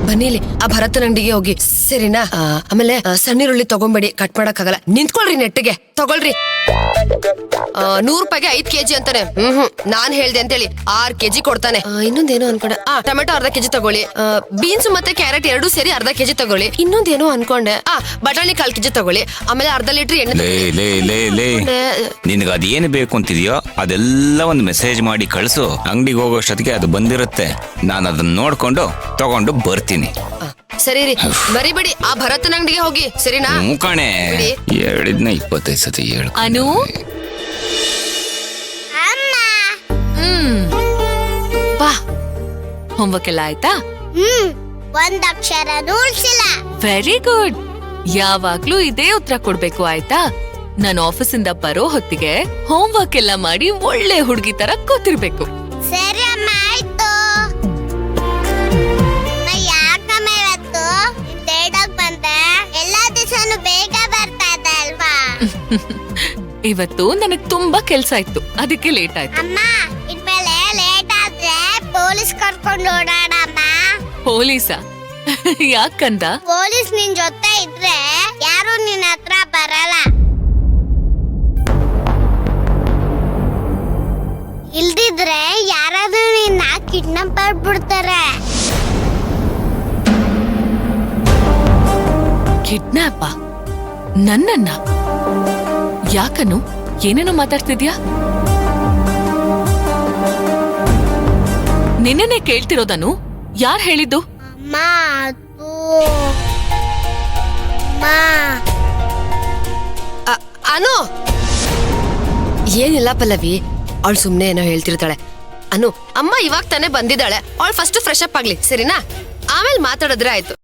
ಬನ್ನಿಲಿ ಆ ಭರತನ ಅಂಗಡಿಗೆ ಹೋಗಿ ಸರಿನಾ? ಆಮೇಲೆ ಸಣ್ಣ ಈರುಳ್ಳಿ ತಗೊಂಬೇಡಿ, ಕಟ್ ಮಾಡಕ್ಕಾಗಲ್ಲ. ನಿಂತ್ಕೊಳ್ರಿ ನೆಟ್ಟಿಗೆ, ತಗೊಳ್ರಿ. 100 ರೂಪಾಯಿಗೆ 5 kg ಅಂತಾನೆ. ನಾನ್ ಹೇಳ್ದೆ ಅಂತೇಳಿ 6 kg ಕೊಡ್ತಾನೆ. ಇನ್ನೊಂದೇನೋ ಅನ್ಕೊಂಡೆ, ಟೊಮೆಟೊ ಅರ್ಧ kg ತಗೊಳ್ಳಿ. ಬೀನ್ಸ್ ಮತ್ತೆ ಕ್ಯಾರೆಟ್ 2 ಸೇರಿ ಅರ್ಧ kg ತಗೊಳ್ಳಿ. ಇನ್ನೊಂದೇನೋ ಅನ್ಕೊಂಡೆ, ಬಟಾಣಿ 1/4 kg ತಗೊಳ್ಳಿ. ಆಮೇಲೆ ಅರ್ಧ ಲೀಟರ್ ಎಣ್ಣೆ. ನಿನ್ಗ ಅದೇನು ಬೇಕು ಅಂತಿದ್ಯೋ ಅದೆಲ್ಲ ಒಂದು ಮೆಸೇಜ್ ಮಾಡಿ ಕಳ್ಸು. ಅಂಗಡಿಗೆ ಹೋಗೋಷ್ಟೊತ್ತಿಗೆ ಅದು ಬಂದಿರುತ್ತೆ. ನಾನು ಅದನ್ನ ನೋಡ್ಕೊಂಡು ತಗೊಂಡು ಬರ್ತೀನಿ. ಸರಿ ರೀ, ಮರಿಬೇಡಿ ಆ ಭರತನ ಅಂಗಡಿಗೆ ಹೋಗಿ ಸರಿನಾ? ಕಣೆ, ಹೇಳಿದ್ನ 25 ಸತಿ ಹೇಳು. ಅನು, ಬಾ. ಹೋಮ್ವರ್ಕ್ ಎಲ್ಲ ಆಯ್ತಾ? ಒಂದಕ್ಷರ ಉಳಿಸಿಲ್ಲ. Very good. ಯಾವಾಗ್ಲೂ ಇದೇ ಉತ್ತರ ಕೊಡ್ಬೇಕು ಆಯ್ತಾ? ನಾನು ಆಫೀಸಿಂದ ಬರೋ ಹೊತ್ತಿಗೆ ಹೋಮ್ವರ್ಕ್ ಎಲ್ಲ ಮಾಡಿ ಒಳ್ಳೆ ಹುಡುಗಿ ತರ ಕೂತಿರ್ಬೇಕು. ಸರಿ ಅಮ್ಮ, ಆಯ್ತು. ಯಾಕಮ್ಮ ಇವತ್ತು ಲೇಟಾಗಿ ಬಂದೆ? ಎಲ್ಲಾ ದಿವಸನು ಬೇಗ ಬರ್ತಾ ಇದೆ ಅಲ್ವಾ? ಇವತ್ತು ನನಗ್ ತುಂಬಾ ಕೆಲ್ಸ ಇತ್ತು, ಅದಕ್ಕೆ ಲೇಟ್ ಆಯ್ತು. ಅಮ್ಮ, ಇನ್ಮೇಲೆ ಲೇಟ್ ಆದ್ರೆ ಪೊಲೀಸ್ ಕರ್ಕೊಂಡು ಓಡಾಡಮ್ಮ. ಪೊಲೀಸಾ? ಯಾಕಂದ? ಪೊಲೀಸ್ ನಿನ್ ಜೊತೆ ಇದ್ರೆ ಯಾರು ನಿನ್ನ ಹತ್ರ ಬರಲ್ಲ. ಇಲ್ದಿದ್ರೆ ಯಾರಾದ್ರೂ ನಿನ್ನ ಕಿಡ್ನಾಪ್ ಮಾಡ್ಬಿಡ್ತಾರೆ. ಕಿಡ್ನಾಪ? ನನ್ನನ್ನ? ಯಾಕನು? ಏನೇನೋ ಮಾತಾಡ್ತಿದ್ಯಾ? ನಿನ್ನೆ ಕೇಳ್ತಿರೋದನು? ಯಾರ್ ಹೇಳಿದ್ದು? ಅಮ್ಮ, ಅದು ಅನು, ಏನಿಲ್ಲ ಪಲ್ಲವಿ, ಅವಳು ಸುಮ್ನೆ ಏನೋ ಹೇಳ್ತಿರ್ತಾಳೆ. ಅನು, ಅಮ್ಮ ಇವಾಗ ತಾನೇ ಬಂದಿದ್ದಾಳೆ, ಅವಳು ಫಸ್ಟ್ ಫ್ರೆಶ್ ಅಪ್ ಆಗ್ಲಿ ಸರಿನಾ? ಆಮೇಲೆ ಮಾತಾಡಿದ್ರೆ ಆಯ್ತು.